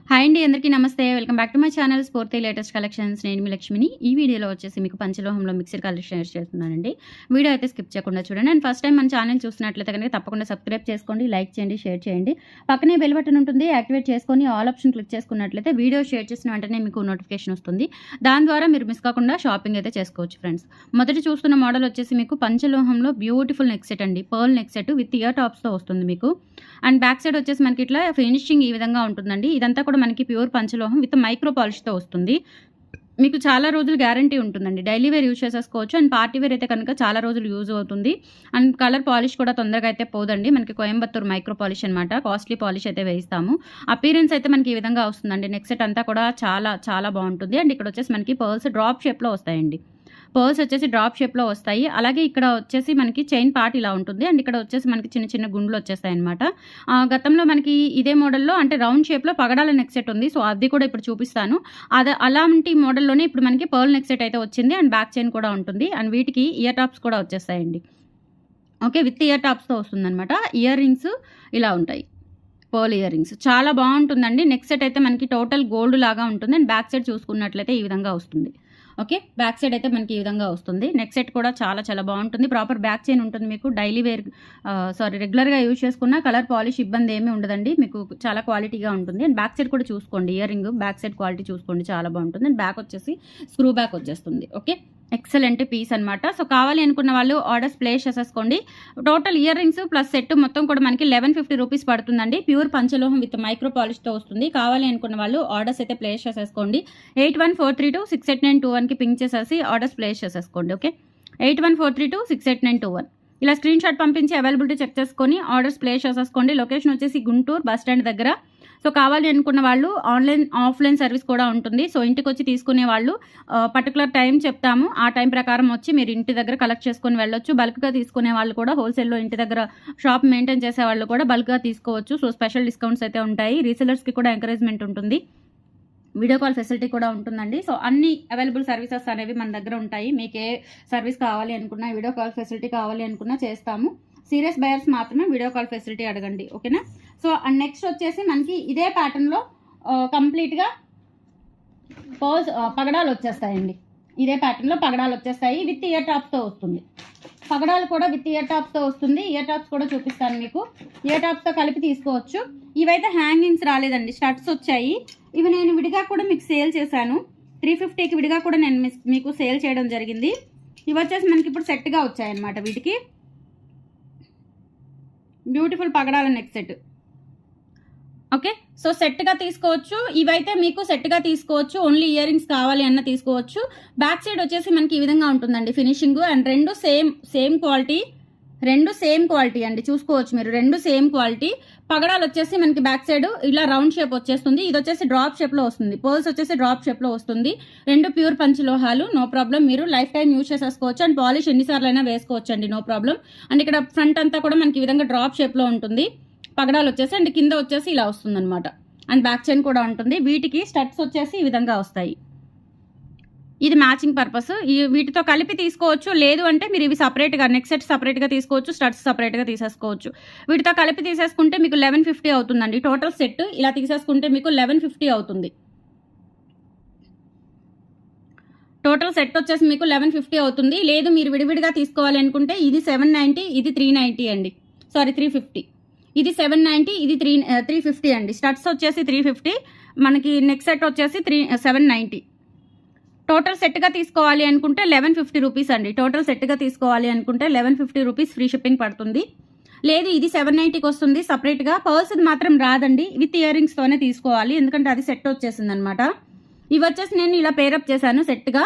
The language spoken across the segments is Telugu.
హాయ్ అండి, అందరికీ నమస్తే. Welcome back to my channel స్ఫూర్తి లేటెస్ట్ కలెక్షన్స్. నేను మీ లక్ష్మిని. ఈ వీడియోలో వచ్చేసి మీకు పంచలోహంలో మిక్సర్ కలెక్షన్ షేర్ చేస్తున్నానండి. వీడియో అయితే స్కిప్ చేయకుండా చూడండి. అండ్ ఫస్ట్ టైం మన ఛానల్ చూసినట్లయితే కనుక తప్పకుండా సబ్స్క్రైబ్ చేసుకోండి, లైక్ చేయండి, షేర్ చేయండి. పక్కనే బెల్ బటన్ ఉంటుంది, యాక్టివేట్ చేసుకొని ఆల్ ఆప్షన్ క్లిక్ చేసుకున్నట్లయితే వీడియో షేర్ చేసిన వెంటనే మీకు నోటిఫికేషన్ వస్తుంది. దాని ద్వారా మీరు మిస్ కాకుండా షాపింగ్ అయితే చేసుకోవచ్చు ఫ్రెండ్స్. మొదటి చూస్తున్న మోడల్ వచ్చేసి మీకు పంచలోహంలో బ్యూటిఫుల్ నెక్ సెట్ అండి. Pearl neck set with ear టాప్స్తో వస్తుంది మీకు. అండ్ బ్యాక్ సైడ్ వచ్చేసి మనకి ఇట్లా ఫినిషింగ్ ఈ విధంగా ఉంటుందండి. ఇదంతా కూడా మనకి ప్యూర్ పంచలోహం విత్ మైక్రో పాలిష్తో వస్తుంది. మీకు చాలా రోజులు గ్యారంటీ ఉంటుందండి. డైలీ వేర్ యూజ్ చేసేసుకోవచ్చు. అండ్ పార్టీ వేర్ అయితే కనుక చాలా రోజులు యూజ్ అవుతుంది. అండ్ కలర్ పాలిష్ కూడా తొందరగా అయితే పోదండి. మనకి కోయంబత్తూర్ మైక్రో పాలిష్ అనమాట. కాస్ట్లీ పాలిష్ అయితే వేయిస్తాము. అపీరెన్స్ అయితే మనకి ఈ విధంగా వస్తుందండి. నెక్ సెట్ అంతా కూడా చాలా చాలా బాగుంటుంది. అండ్ ఇక్కడ వచ్చేసి మనకి పర్ల్స్ డ్రాప్ షేప్లో వస్తాయండి. పర్ల్స్ వచ్చేసి డ్రాప్ షేప్లో వస్తాయి. అలాగే ఇక్కడ వచ్చేసి మనకి చైన్ పార్ట్ ఇలా ఉంటుంది. అండ్ ఇక్కడ వచ్చేసి మనకి చిన్న చిన్న గుండ్లు వచ్చేస్తాయి అనమాట. గతంలో మనకి ఇదే మోడల్లో అంటే రౌండ్ షేప్లో పగడాల నెక్ సెట్ ఉంది. సో అది కూడా ఇప్పుడు చూపిస్తాను. అలాంటి మోడల్లోనే ఇప్పుడు మనకి పర్ల్ నెక్ సెట్ అయితే వచ్చింది. అండ్ బ్యాక్ చైన్ కూడా ఉంటుంది. అండ్ వీటికి ఇయర్ టాప్స్ కూడా వచ్చేస్తాయండి. ఓకే, విత్ ఇయర్ టాప్స్తో వస్తుందన్నమాట. ఇయర్ రింగ్స్ ఇలా ఉంటాయి. పర్ల్ ఇయర్ రింగ్స్ చాలా బాగుంటుందండి. నెక్ సెట్ అయితే మనకి టోటల్ గోల్డ్ లాగా ఉంటుంది. అండ్ బ్యాక్ సైడ్ చూసుకున్నట్లయితే ఈ విధంగా వస్తుంది. ఓకే, బ్యాక్ సైడ్ అయితే మనకి ఈ విధంగా వస్తుంది. నెక్ సెట్ కూడా చాలా చాలా బాగుంటుంది. ప్రాపర్ బ్యాక్ చైన్ ఉంటుంది మీకు. డైలీ వేర్ రెగ్యులర్గా యూజ్ చేసుకున్న కలర్ పాలిష్ ఇబ్బంది ఏమీ ఉండదండి. మీకు చాలా క్వాలిటీగా ఉంటుంది. అండ్ బ్యాక్ సైడ్ కూడా చూసుకోండి. Ear ring back side quality చూసుకోండి, చాలా బాగుంటుంది. అండ్ బ్యాక్ వచ్చేసి స్క్రూ బ్యాక్ వచ్చేస్తుంది. ఓకే, ఎక్సలెంట్ పీస్ అనమాట. సో కావాలి అనుకున్న వాళ్ళు ఆర్డర్స్ ప్లేస్ చేసేసుకోండి. Total ear rings plus set మొత్తం కూడా మనకి 1150 రూపీస్ పడుతుందండి. ప్యూర్ పంచలోహం విత్ మైక్రో పాలిష్తో వస్తుంది. కావాలి అనుకున్న వాళ్ళు ఆర్డర్స్ అయితే ప్లేస్ చేసేసుకోండి. 8143268921కి పింక్ చేసేసి ఆర్డర్స్ ప్లేస్ చేసేసుకోండి. ఓకే, 8143268921 ఇలా స్క్రీన్ షాట్ పంపించి అవైలబిలిటీ చెక్ చేసుకొని ఆర్డర్స్ ప్లేస్ చేసేసుకోండి. లొకేషన్ వచ్చేసి గుంటూరు బస్ స్టాండ్ దగ్గర. సో కావాలి అనుకున్న వాళ్ళు ఆన్లైన్ ఆఫ్లైన్ సర్వీస్ కూడా ఉంటుంది. సో ఇంటికి వచ్చి తీసుకునే వాళ్ళు పర్టికులర్ టైం చెప్తాము. ఆ టైం ప్రకారం వచ్చి మీరు ఇంటి దగ్గర కలెక్ట్ చేసుకొని వెళ్ళొచ్చు. బల్క్గా తీసుకునే వాళ్ళు కూడా హోల్సేల్లో ఇంటి దగ్గర షాప్ మెయింటైన్ చేసే వాళ్ళు కూడా బల్క్గా తీసుకోవచ్చు. సో స్పెషల్ డిస్కౌంట్స్ అయితే ఉంటాయి. రీసెలర్స్కి కూడా ఎంకరేజ్మెంట్ ఉంటుంది. వీడియో కాల్ ఫెసిలిటీ కూడా ఉంటుందండి. సో అన్ని అవైలబుల్ సర్వీసెస్ అనేవి మన దగ్గర ఉంటాయి. మీకు ఏ సర్వీస్ కావాలి అనుకున్నా, వీడియో కాల్ ఫెసిలిటీ కావాలి అనుకున్నా చేస్తాము. సీరియస్ బయర్స్ మాత్రమే వీడియో కాల్ ఫెసిలిటీ అడగండి. ఓకేనా. సో అండ్ నెక్స్ట్ వచ్చేసి మనకి ఇదే ప్యాటర్న్లో కంప్లీట్గా పగడాలు వచ్చేస్తాయండి. ఇదే ప్యాటర్న్లో పగడాలు వచ్చేస్తాయి. విత్ ఇయర్ టాప్స్తో వస్తుంది. పగడాలు కూడా విత్ ఇయర్ టాప్స్తో వస్తుంది. ఇయర్ టాప్స్ కూడా చూపిస్తాను మీకు. ఇయర్ టాప్స్తో కలిపి తీసుకోవచ్చు. ఇవైతే హ్యాంగింగ్స్ రాలేదండి, స్టడ్స్ వచ్చాయి. ఇవి నేను విడిగా కూడా మీకు సేల్ చేశాను. 350కి విడిగా కూడా నేను మీకు సేల్ చేయడం జరిగింది. ఇవి వచ్చేసి మనకి ఇప్పుడు సెట్గా వచ్చాయన్నమాట. వీటికి బ్యూటిఫుల్ పగడాల నెక్ సెట్. ఓకే, సో సెట్గా తీసుకోవచ్చు. ఇవైతే మీకు సెట్గా తీసుకోవచ్చు. ఓన్లీ ఇయర్ రింగ్స్ కావాలి అన్న తీసుకోవచ్చు. బ్యాక్ సైడ్ వచ్చేసి మనకి ఈ విధంగా ఉంటుందండి ఫినిషింగ్. అండ్ రెండు సేమ్ క్వాలిటీ అండి. చూసుకోవచ్చు మీరు, రెండు సేమ్ క్వాలిటీ. పగడాలు వచ్చేసి మనకి బ్యాక్ సైడ్ ఇలా రౌండ్ షేప్ వచ్చేస్తుంది. ఇది వచ్చేసి డ్రాప్ షేప్లో వస్తుంది. పర్ల్స్ వచ్చేసి డ్రాప్ షేప్లో వస్తుంది. రెండు ప్యూర్ పంచలోహాలు, నో ప్రాబ్లం. మీరు లైఫ్ టైం యూజ్ చేసేసుకోవచ్చు. అండ్ పాలిష్ ఎన్నిసార్లు అయినా వేసుకోవచ్చు అండి, నో ప్రాబ్లం. అండ్ ఇక్కడ ఫ్రంట్ అంతా కూడా మనకి ఈ విధంగా డ్రాప్ షేప్లో ఉంటుంది. పగడాలు వచ్చేసి అండ్ కింద వచ్చేసి ఇలా వస్తుంది అనమాట. అండ్ బ్యాక్ చైన్ కూడా ఉంటుంది. వీటికి స్టడ్స్ వచ్చేసి ఈ విధంగా వస్తాయి. ఇది మ్యాచింగ్ పర్పస్. వీటితో కలిపి తీసుకోవచ్చు. లేదు అంటే మీరు ఇవి సపరేట్గా నెక్ సెట్ సపరేట్గా తీసుకోవచ్చు, స్టడ్స్ సపరేట్గా తీసేసుకోవచ్చు. వీటితో కలిపి తీసేసుకుంటే మీకు 1150 అవుతుందండి. టోటల్ సెట్ ఇలా తీసేసుకుంటే మీకు 1150 అవుతుంది. టోటల్ సెట్ వచ్చేసి మీకు 1150 అవుతుంది. లేదు మీరు విడివిడిగా తీసుకోవాలి అనుకుంటే ఇది 790, ఇది 390 అండి. సారీ 350. ఇది 790, ఇది 350 అండి. స్టడ్స్ వచ్చేసి 350, మనకి నెక్ సెట్ వచ్చేసి 790. టోటల్ సెట్గా తీసుకోవాలి అనుకుంటే 1150 రూపీస్ అండి. టోటల్ సెట్గా తీసుకోవాలి అనుకుంటే 1150 రూపీస్ ఫ్రీ షిప్పింగ్ పడుతుంది. లేదు ఇది 790కి వస్తుంది సపరేట్గా. పర్ల్స్ ఇది మాత్రం రాదండి, విత్ ఇయర్ రింగ్స్తోనే తీసుకోవాలి. ఎందుకంటే అది సెట్ వచ్చేసింది అనమాట. ఇవి వచ్చేసి నేను ఇలా పేరప్ చేశాను సెట్గా.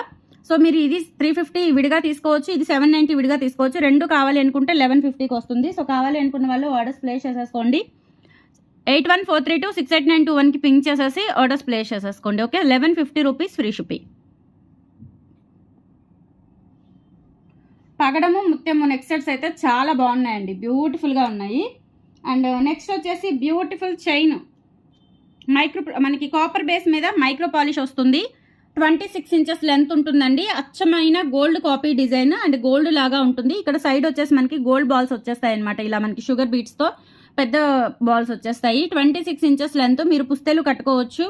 సో మీరు ఇది 350 విడిగా తీసుకోవచ్చు, ఇది 790 విడిగా తీసుకోవచ్చు. రెండు కావాలి అనుకుంటే 1150కి వస్తుంది. సో కావాలి అనుకున్న వాళ్ళు ఆర్డర్స్ ప్లేస్ చేసేసుకోండి. 8143268921కి పింక్ చేసేసి ఆర్డర్స్ ప్లేస్ చేసేసుకోండి. Okay, 1150 rupees free shipping. పగడము ముత్యము నెక్ సెట్స్ అయితే చాలా బాగున్నాయండి, బ్యూటిఫుల్గా ఉన్నాయి. అండ్ నెక్స్ట్ వచ్చేసి బ్యూటిఫుల్ చైన్ మనకి కాపర్ బేస్ మీద మైక్రో పాలిష్ వస్తుంది. 26 ఇంచెస్ లెంత్ ఉంటుందండి. అచ్చమైన gold copy design and gold లాగా ఉంటుంది. ఇక్కడ సైడ్ వచ్చేసి మనకి గోల్డ్ బాల్స్ వచ్చేస్తాయి అనమాట. ఇలా మనకి షుగర్ బీట్స్తో పెద్ద బాల్స్ వచ్చేస్తాయి. 26 ఇంచెస్ లెంత్. మీరు పుస్తెలు కట్టుకోవచ్చు.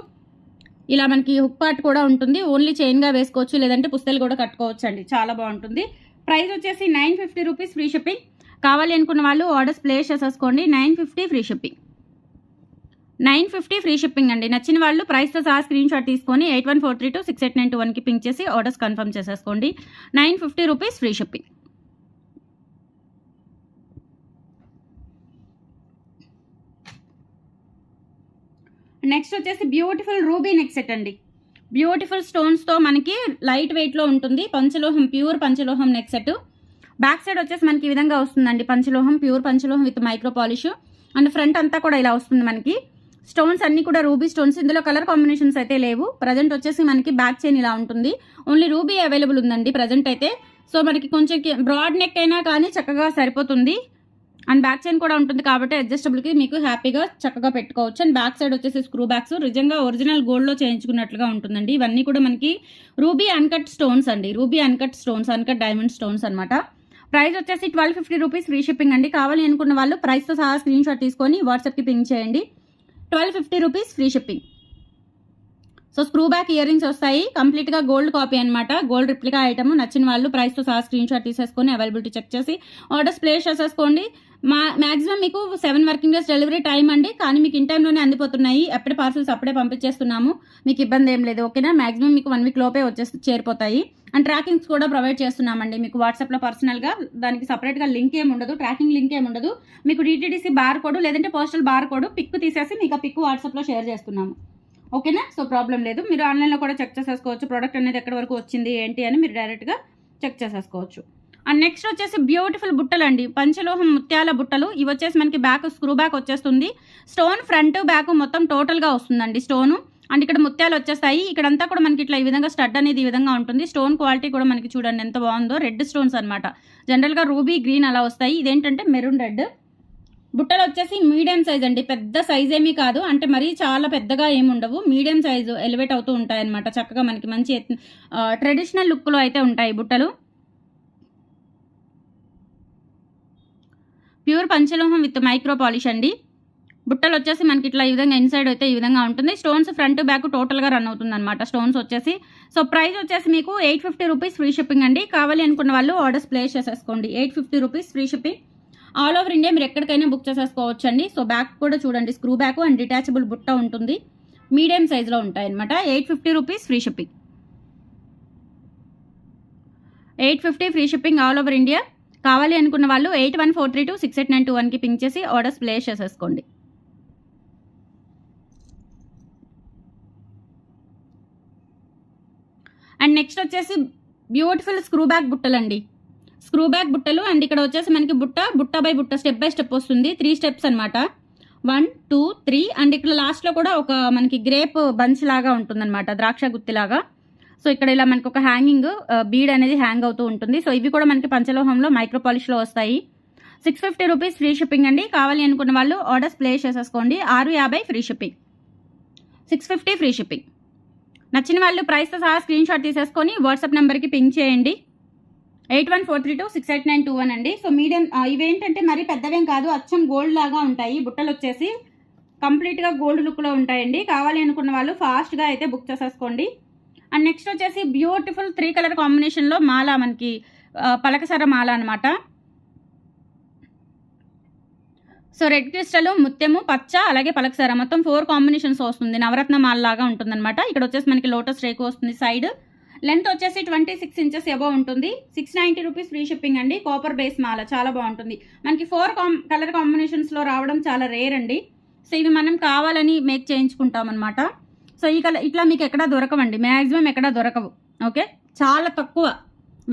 ఇలా మనకి హుక్ పార్ట్ కూడా ఉంటుంది. ఓన్లీ చైన్గా వేసుకోవచ్చు, లేదంటే పుస్తెలు కూడా కట్టుకోవచ్చు అండి. చాలా బాగుంటుంది. ప్రైస్ వచ్చేసి 950 రూపీస్ ఫ్రీ షిప్పింగ్. కావాలి అనుకున్న వాళ్ళు ఆర్డర్స్ ప్లేస్ చేసేసుకోండి. 950 ఫ్రీ షిప్పింగ్. 950 ఫ్రీ షిప్పింగ్ అండి. నచ్చిన వాళ్ళు ప్రైస్తో సహా స్క్రీన్ షాట్ తీసుకొని 8143268921కి పింక్ చేసి ఆర్డర్స్ కన్ఫర్మ్ చేసేసుకోండి. 950 రూపీస్ ఫ్రీ షిప్పింగ్. నెక్స్ట్ వచ్చేసి బ్యూటిఫుల్ రూబీ నెక్ సెట్ అండి. బ్యూటిఫుల్ స్టోన్స్తో మనకి లైట్ వెయిట్లో ఉంటుంది. పంచలోహం, ప్యూర్ పంచలోహం నెక్ సెట్. బ్యాక్ సైడ్ వచ్చేసి మనకి ఈ విధంగా వస్తుందండి. పంచలోహం, ప్యూర్ పంచలోహం with micro polish. And front అంతా కూడా ఇలా వస్తుంది మనకి. స్టోన్స్ అన్ని కూడా రూబీ స్టోన్స్. ఇందులో కలర్ కాంబినేషన్స్ అయితే లేవు. ప్రజెంట్ వచ్చేసి మనకి బ్యాక్ చైన్ ఇలా ఉంటుంది. ఓన్లీ రూబీ అవైలబుల్ ఉందండి ప్రజెంట్ అయితే. సో మనకి కొంచెం బ్రాడ్ నెక్ అయినా కానీ చక్కగా సరిపోతుంది. అండ్ బ్యాక్ చైన్ కూడా ఉంటుంది కాబట్టి అడ్జస్టబుల్కి మీకు హ్యాపీగా చక్కగా పెట్టుకోవచ్చు. అండ్ బ్యాక్ సైడ్ వచ్చేసి స్క్రూ బ్యాక్స్ నిజంగా ఒరిజినల్ గోల్డ్లో చేయించుకున్నట్లుగా ఉంటుందండి. ఇవన్నీ కూడా మనకి రూబీ అన్కట్ స్టోన్స్ అండి. Ruby uncut stones, uncut diamond stones అనమాట. ప్రైస్ వచ్చేసి 1250 రూపీస్ ఫ్రీ షిప్పింగ్ అండి. కావాలి అనుకున్న వాళ్ళు ప్రైస్తో సహా స్క్రీన్ షాట్ తీసుకొని వాట్సాప్కి పింక్ చేయండి. 1250 rupees free shipping. So screw back ear rings వస్తాయి. కంప్లీట్గా గోల్డ్ కాపీ అనమాట. Gold replica item. నచ్చిన వాళ్ళు ప్రైస్తో సహా స్క్రీన్ షాట్ తీసేసుకొని అవైలబిలిటీ చెక్ చేసి ఆర్డర్స్ ప్లేస్ చేసేసుకోండి. మ్యాక్సిమం మీకు 7 వర్కింగ్ డేస్ డెలివరీ టైం అండి. కానీ మీకు ఇన్ టైంలోనే అందిపోతున్నాయి. ఎప్పటి పార్సల్స్ అప్పుడే పంపించేస్తున్నాము. మీకు ఇబ్బంది ఏం లేదు, ఓకేనా. మ్యాక్సిమం మీకు 1 వీక్ లోపే చేరిపోతాయి. అండ్ ట్రాకింగ్స్ కూడా ప్రొవైడ్ చేస్తున్నామండి మీకు వాట్సాప్లో పర్సనల్గా. దానికి సపరేట్గా లింక్ ఏమి ఉండదు, ట్రాకింగ్ లింక్ ఏమి ఉండదు. మీకు DTDC బార్ కోడ్ లేదంటే పోస్టల్ బార్ కోడ్ పిక్ తీసేసి మీకు ఆ పిక్ వాట్సాప్లో షేర్ చేస్తున్నాము, ఓకేనా. సో ప్రాబ్లం లేదు. మీరు ఆన్లైన్లో కూడా చెక్ చేసేసుకోవచ్చు. ప్రోడక్ట్ అనేది ఎక్కడి వరకు వచ్చింది ఏంటి అని మీరు డైరెక్ట్గా చెక్ చేసేసుకోవచ్చు. అండ్ నెక్స్ట్ వచ్చేసి బ్యూటిఫుల్ బుట్టలు అండి. పంచలోహం ముత్యాల బుట్టలు. ఇవి వచ్చేసి మనకి బ్యాక్ స్క్రూ బ్యాక్ వచ్చేస్తుంది. స్టోన్ ఫ్రంట్ బ్యాక్ మొత్తం టోటల్గా వస్తుందండి స్టోను. అండ్ ఇక్కడ ముత్యాలు వచ్చేస్తాయి. ఇక్కడంతా కూడా మనకి ఇట్లా ఈ విధంగా స్టడ్ అనేది ఈ విధంగా ఉంటుంది. స్టోన్ క్వాలిటీ కూడా మనకి చూడండి ఎంత బాగుందో. రెడ్ స్టోన్స్ అనమాట. జనరల్గా రూబీ గ్రీన్ అలా వస్తాయి. ఇదేంటంటే మెరూన్ రెడ్. బుట్టలు వచ్చేసి మీడియం సైజ్ అండి. పెద్ద సైజ్ ఏమీ కాదు, అంటే మరీ చాలా పెద్దగా ఏమి ఉండవు. మీడియం సైజు ఎలివేట్ అవుతూ ఉంటాయి అనమాట. చక్కగా మనకి మంచి ట్రెడిషనల్ లుక్లో అయితే ఉంటాయి బుట్టలు. ప్యూర్ పంచలోహం విత్ మైక్రో పాలిష్ అండి. బుట్టలు వచ్చేసి మనకి ఇట్లా ఈ విధంగా ఇన్సైడ్ అయితే ఈ విధంగా ఉంటుంది. స్టోన్స్ ఫ్రంట్ బ్యాక్ టోటల్గా రన్ అవుతుంది అనమాట స్టోన్స్ వచ్చేసి. సో ప్రైస్ వచ్చేసి మీకు 850 రూపీస్ ఫ్రీ షిప్పింగ్ అండి. కావాలి అనుకున్న వాళ్ళు ఆర్డర్స్ ప్లేస్ చేసేసుకోండి. 850 rupees free shipping. All over India మీరు ఎక్కడికైనా బుక్ చేసేసుకోవచ్చు అండి. సో బ్యాక్ కూడా చూడండి స్క్రూ బ్యాక్ అండ్ డిటాచబుల్ బుట్ట ఉంటుంది. మీడియం సైజులో ఉంటాయి అనమాట. 850 rupees free shipping. 850 free shipping all over India. కావాలి అనుకున్న వాళ్ళు 8143268921కి పింక్ చేసి ఆర్డర్స్ ప్లేస్ చేసేసుకోండి. అండ్ నెక్స్ట్ వచ్చేసి బ్యూటిఫుల్ స్క్రూ బ్యాక్ బుట్టలు అండి. స్క్రూ బ్యాక్ బుట్టలు. అండ్ ఇక్కడ వచ్చేసి మనకి బుట్ట బై బుట్ట స్టెప్ బై స్టెప్ వస్తుంది. 3 స్టెప్స్ అనమాట. 1 2 3. అండ్ ఇక్కడ లాస్ట్లో కూడా ఒక మనకి గ్రేప్ బంచ్ లాగా ఉంటుందన్నమాట, ద్రాక్ష గుత్తిలాగా. సో ఇక్కడ ఇలా మనకి ఒక హ్యాంగింగ్ బీడ్ అనేది హ్యాంగ్ అవుతూ ఉంటుంది. సో ఇవి కూడా మనకి పంచలోహంలో మైక్రో పాలిష్లో వస్తాయి. 650 రూపీస్ ఫ్రీ షిప్పింగ్ అండి. కావాలి అనుకున్న వాళ్ళు ఆర్డర్స్ ప్లేస్ చేసేసుకోండి. 650 ఫ్రీ షిప్పింగ్. 650 free shipping. నచ్చిన వాళ్ళు ప్రైస్తో సహా స్క్రీన్ షాట్ తీసేసుకొని వాట్సాప్ నెంబర్కి పింక్ చేయండి. 8143268921 అండి. సో మీడియం ఇవేంటంటే మరీ పెద్దవేం కాదు, అచ్చం గోల్డ్ లాగా ఉంటాయి. బుట్టలు వచ్చేసి కంప్లీట్గా గోల్డ్ లుక్లో ఉంటాయండి. కావాలి అనుకున్న వాళ్ళు ఫాస్ట్గా అయితే బుక్ చేసేసుకోండి. అండ్ నెక్స్ట్ వచ్చేసి బ్యూటిఫుల్ 3 కలర్ కాంబినేషన్లో మాల, మనకి పలకసర మాల అనమాట. సో రెడ్ క్రిస్టల్, ముత్యము, పచ్చ, అలాగే పలకసర మొత్తం 4 కాంబినేషన్స్ వస్తుంది. నవరత్న మాల లాగా ఉంటుందన్నమాట. ఇక్కడ వచ్చేసి మనకి లోటస్ రేకు వస్తుంది. సైడ్ లెంత్ వచ్చేసి 26 ఇంచెస్ ఎబో ఉంటుంది. 690 రూపీస్ ఫ్రీ షిప్పింగ్ అండి. కాపర్ బేస్ మాల చాలా బాగుంటుంది. మనకి 4 కలర్ కాంబినేషన్స్లో రావడం చాలా రేర్ అండి. సో ఇవి మనం కావాలని మేక్ చేయించుకుంటాం అనమాట. సో ఈ కలర్ ఇట్లా మీకు ఎక్కడా దొరకవండి, మ్యాక్సిమం ఎక్కడా దొరకవు, ఓకే. చాలా తక్కువ,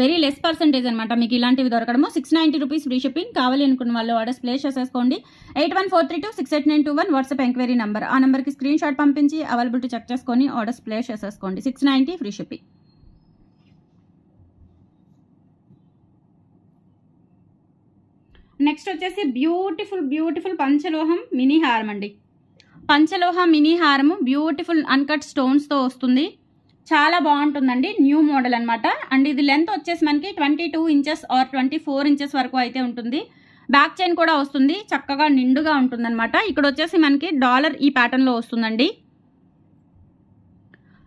వెరీ లెస్ పర్సెంటేజ్ అనమాట మీకు ఇలాంటివి దొరకడము. 690 రూపీస్ ఫ్రీ షిప్పింగ్. కావాలి అనుకున్న వాళ్ళు ఆర్డర్స్ ప్లేస్ చేసేసుకోండి. 8143268921 వాట్సాప్ ఎంక్వైరీ నెంబర్. ఆ నెంబర్కి స్క్రీన్ షాట్ పంపించి అవైలబిలిటీ చెక్ చేసుకొని ఆర్డర్స్ ప్లేస్ చేసేసుకోండి. 690 ఫ్రీ షిప్పింగ్. నెక్స్ట్ వచ్చేసి బ్యూటిఫుల్ పంచలోహం మినీ హారం అండి. పంచలోహం మినీ హారము బ్యూటిఫుల్ అన్కట్ స్టోన్స్తో వస్తుంది. చాలా బాగుంటుందండి. న్యూ మోడల్ అనమాట. అండ్ ఇది లెంత్ వచ్చేసి మనకి 22 ఇంచెస్ ఆర్ 24 ఇంచెస్ వరకు అయితే ఉంటుంది. బ్యాక్ చైన్ కూడా వస్తుంది, చక్కగా నిండుగా ఉంటుందన్నమాట. ఇక్కడ వచ్చేసి మనకి డాలర్ ఈ ప్యాటర్న్లో వస్తుందండి.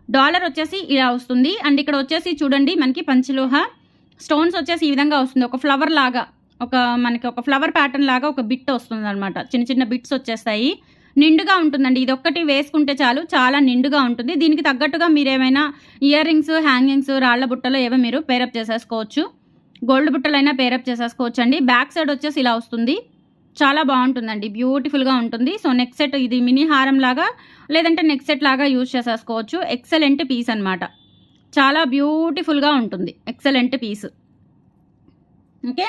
డాలర్ వచ్చేసి ఇలా వస్తుంది. అండ్ ఇక్కడ వచ్చేసి చూడండి మనకి పంచలోహ స్టోన్స్ వచ్చేసి ఈ విధంగా వస్తుంది. ఒక ఫ్లవర్ లాగా మనకి ఒక ఫ్లవర్ ప్యాటర్న్ లాగా ఒక బిట్ వస్తుంది అనమాట. చిన్న చిన్న బిట్స్ వచ్చేస్తాయి. నిండుగా ఉంటుందండి. ఇది ఒక్కటి వేసుకుంటే చాలు, చాలా నిండుగా ఉంటుంది. దీనికి తగ్గట్టుగా మీరు ఏమైనా ఇయర్ రింగ్స్, హ్యాంగింగ్స్, రాళ్ల బుట్టలో ఏవో మీరు పేరప్ చేసేసుకోవచ్చు. గోల్డ్ బుట్టలైనా పేరప్ చేసేసుకోవచ్చు అండి. బ్యాక్ సైడ్ వచ్చేసి ఇలా వస్తుంది. చాలా బాగుంటుందండి, బ్యూటిఫుల్గా ఉంటుంది. సో నెక్ సెట్ ఇది మినీ హారం లాగా లేదంటే నెక్ సెట్ లాగా యూజ్ చేసేసుకోవచ్చు. ఎక్సలెంట్ పీస్ అనమాట. చాలా బ్యూటిఫుల్గా ఉంటుంది, excellent piece. Okay,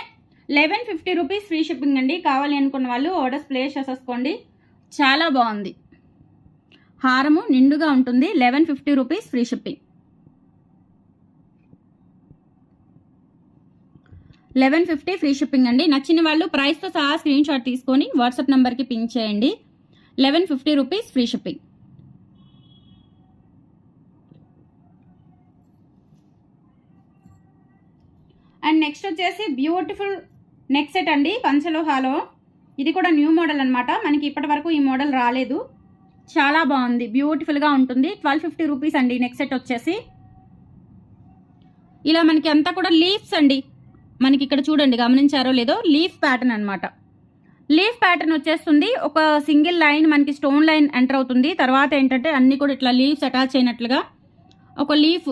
1150 rupees free shipping అండి. కావాలి అనుకున్న వాళ్ళు ఆర్డర్స్ ప్లేస్ చేసేసుకోండి. చాలా బాగుంది, హారము నిండుగా ఉంటుంది. 1150 rupees free shipping. 1150 free shipping అండి. నచ్చిన వాళ్ళు ప్రైస్తో సహా స్క్రీన్ షాట్ తీసుకొని వాట్సాప్ నెంబర్కి పింక్ చేయండి. 1150 rupees free shipping. And next వచ్చేసి బ్యూటిఫుల్ నెక్ సెట్ అండి, పంచలోహాలో. ఇది కూడా న్యూ మోడల్ అనమాట. మనకి ఇప్పటి వరకు ఈ మోడల్ రాలేదు. చాలా బాగుంది, బ్యూటిఫుల్గా ఉంటుంది. 1250 రూపీస్ అండి నెక్ సెట్ వచ్చేసి. ఇలా మనకి అంతా కూడా లీఫ్స్ అండి. మనకి ఇక్కడ చూడండి, గమనించారో లేదో, లీఫ్ ప్యాటర్న్ అనమాట. లీఫ్ ప్యాటర్న్ వచ్చేస్తుంది. ఒక సింగిల్ లైన్ మనకి స్టోన్ లైన్ ఎంటర్ అవుతుంది. తర్వాత ఏంటంటే అన్ని కూడా ఇట్లా లీవ్స్ అటాచ్ అయినట్లుగా ఒక లీఫ్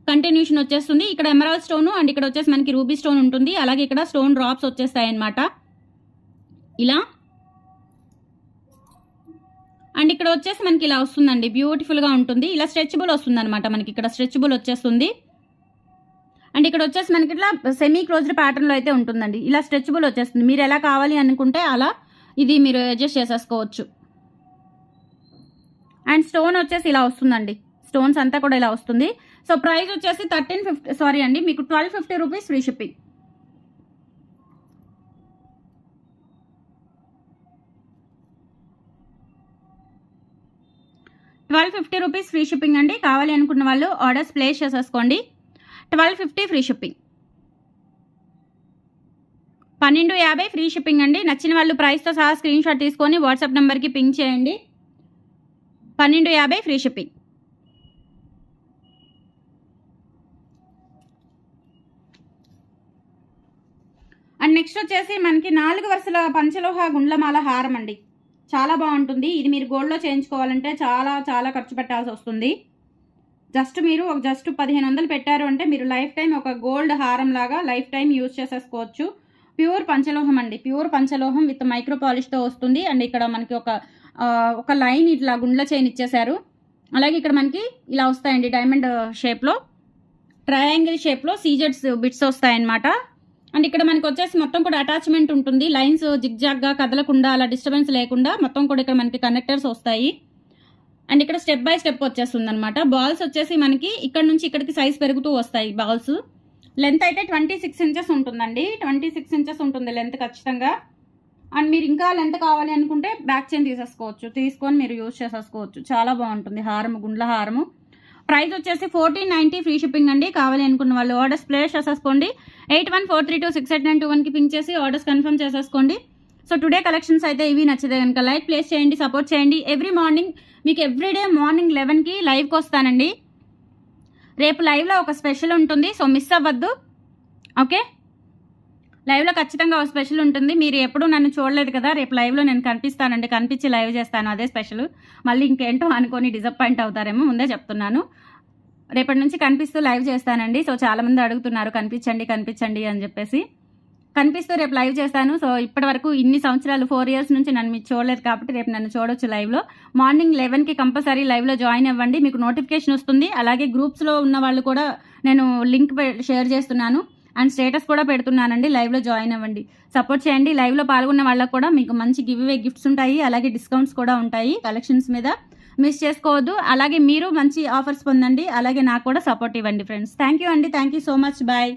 కంటిన్యూషన్ వచ్చేస్తుంది. ఇక్కడ ఎమరాల్డ్ స్టోన్ అండ్ ఇక్కడ వచ్చేసి మనకి రూబీ స్టోన్ ఉంటుంది. అలాగే ఇక్కడ స్టోన్ డ్రాప్స్ వచ్చేస్తాయి అనమాట ఇలా. అండ్ ఇక్కడ వచ్చేసి మనకి ఇలా వస్తుందండి, బ్యూటిఫుల్గా ఉంటుంది. ఇలా స్ట్రెచబుల్ వస్తుంది అనమాట. మనకి ఇక్కడ స్ట్రెచబుల్ వచ్చేస్తుంది. అండ్ ఇక్కడ వచ్చేసి మనకి ఇట్లా సెమీ క్లోజ్డ్ ప్యాటర్న్లో అయితే ఉంటుందండి. ఇలా స్ట్రెచబుల్ వచ్చేస్తుంది. మీరు ఎలా కావాలి అనుకుంటే అలా ఇది మీరు అడ్జస్ట్ చేసేసుకోవచ్చు. అండ్ స్టోన్ వచ్చేసి ఇలా వస్తుందండి. స్టోన్స్ అంతా కూడా ఇలా వస్తుంది. సో ప్రైస్ వచ్చేసి 1350 సారీ అండి, మీకు 1250 rupees free shipping. ₹1250 free shipping అండి. కావాలి అనుకున్న వాళ్ళు ఆర్డర్స్ ప్లేస్ చేసేసుకోండి. 1250 ఫ్రీ షిప్పింగ్. 1250 ఫ్రీ షిప్పింగ్ అండి. నచ్చిన వాళ్ళు ప్రైస్తో సహా స్క్రీన్ షాట్ తీసుకొని వాట్సాప్ నెంబర్కి పింక్ చేయండి. 1250 ఫ్రీ షిప్పింగ్. అండ్ నెక్స్ట్ వచ్చేసి మనకి 4 వరుసల పంచలోహ గుండ్లమాల హారం అండి. చాలా బాగుంటుంది. ఇది మీరు గోల్డ్లో చేయించుకోవాలంటే చాలా చాలా ఖర్చు పెట్టాల్సి వస్తుంది. మీరు జస్ట్ 1500 పెట్టారు అంటే మీరు లైఫ్ టైం ఒక గోల్డ్ హారం లాగా లైఫ్ టైం యూజ్ చేసేసుకోవచ్చు. ప్యూర్ పంచలోహం అండి, ప్యూర్ పంచలోహం విత్ మైక్రో పాలిష్తో వస్తుంది. అండ్ ఇక్కడ మనకి ఒక లైన్ ఇట్లా గుండ్ల చైన్ ఇచ్చేసారు. అలాగే ఇక్కడ మనకి ఇలా వస్తాయండి, డైమండ్ షేప్లో, ట్రయాంగిల్ షేప్లో సీజెడ్స్ బిట్స్ వస్తాయన్నమాట. అండ్ ఇక్కడ మనకి వచ్చేసి మొత్తం కూడా అటాచ్మెంట్ ఉంటుంది. లైన్స్ జిగ్జాగ్గా కదలకుండా, అలా డిస్టర్బెన్స్ లేకుండా మొత్తం కూడా ఇక్కడ మనకి కనెక్టర్స్ వస్తాయి. అండ్ ఇక్కడ స్టెప్ బై స్టెప్ వచ్చేస్తుంది అనమాట. బాల్స్ వచ్చేసి మనకి ఇక్కడ నుంచి ఇక్కడికి సైజ్ పెరుగుతూ వస్తాయి. బాల్స్ లెంత్ అయితే 26 ఇంచెస్ ఉంటుందండి. 26 ఇంచెస్ ఉంటుంది లెంత్ ఖచ్చితంగా. అండ్ మీరు ఇంకా లెంత్ కావాలి అనుకుంటే బ్యాక్ చైన్ తీసుకొని మీరు యూజ్ చేసేసుకోవచ్చు. చాలా బాగుంటుంది హారము, గుండ్ల హారము. ప్రైస్ వచ్చేసి 1490 ఫ్రీ షిప్పింగ్ అండి. కావాలి అనుకున్న వాళ్ళు ఆర్డర్స్ ప్లేస్ చేసేసుకోండి. 8143268921కి పింక్ చేసి ఆర్డర్స్ కన్ఫర్మ్ చేసేసుకోండి. సో టుడే కలెక్షన్స్ అయితే ఇవి. నచ్చితే కనుక లైక్ ప్లేస్ చేయండి, సపోర్ట్ చేయండి. ఎవ్రీ మార్నింగ్ మీకు ఎవ్రీడే మార్నింగ్ 11కి లైవ్కి వస్తానండి. రేపు లైవ్లో ఒక స్పెషల్ ఉంటుంది, సో మిస్ అవ్వద్దు. ఓకే, లైవ్లో ఖచ్చితంగా ఒక స్పెషల్ ఉంటుంది. మీరు ఎప్పుడూ నన్ను చూడలేదు కదా, రేపు లైవ్లో నేను కనిపిస్తానండి. కనిపించి లైవ్ చేస్తాను, అదే స్పెషల్. మళ్ళీ ఇంకేంటో అనుకొని డిసప్పాయింట్ అవుతారేమో, ముందే చెప్తున్నాను. రేపటి నుంచి కనిపిస్తూ లైవ్ చేస్తానండి. సో చాలామంది అడుగుతున్నారు కనిపించండి అని చెప్పేసి. కనిపిస్తూ రేపు లైవ్ చేస్తాను. సో ఇప్పటి వరకు ఇన్ని సంవత్సరాలు 4 ఇయర్స్ నుంచి నన్ను మీరు చూడలేదు కాబట్టి రేపు నన్ను చూడొచ్చు లైవ్లో. మార్నింగ్ 11కి కంపల్సరీ లైవ్లో జాయిన్ అవ్వండి, మీకు నోటిఫికేషన్ వస్తుంది. అలాగే గ్రూప్స్లో ఉన్న వాళ్ళు కూడా నేను లింక్ షేర్ చేస్తున్నాను అండ్ స్టేటస్ కూడా పెడుతున్నానండి. లైవ్లో జాయిన్ అవ్వండి, సపోర్ట్ చేయండి. లైవ్లో పాల్గొన్న వాళ్ళకు కూడా మీకు మంచి గివ్ అవే గిఫ్ట్స్ ఉంటాయి, అలాగే డిస్కౌంట్స్ కూడా ఉంటాయి కలెక్షన్స్ మీద. మిస్ చేసుకోవద్దు. అలాగే మీరు మంచి ఆఫర్స్ పొందండి, అలాగే నాకు కూడా సపోర్ట్ ఇవ్వండి ఫ్రెండ్స్. థ్యాంక్ యూ అండి, thank you so much, bye.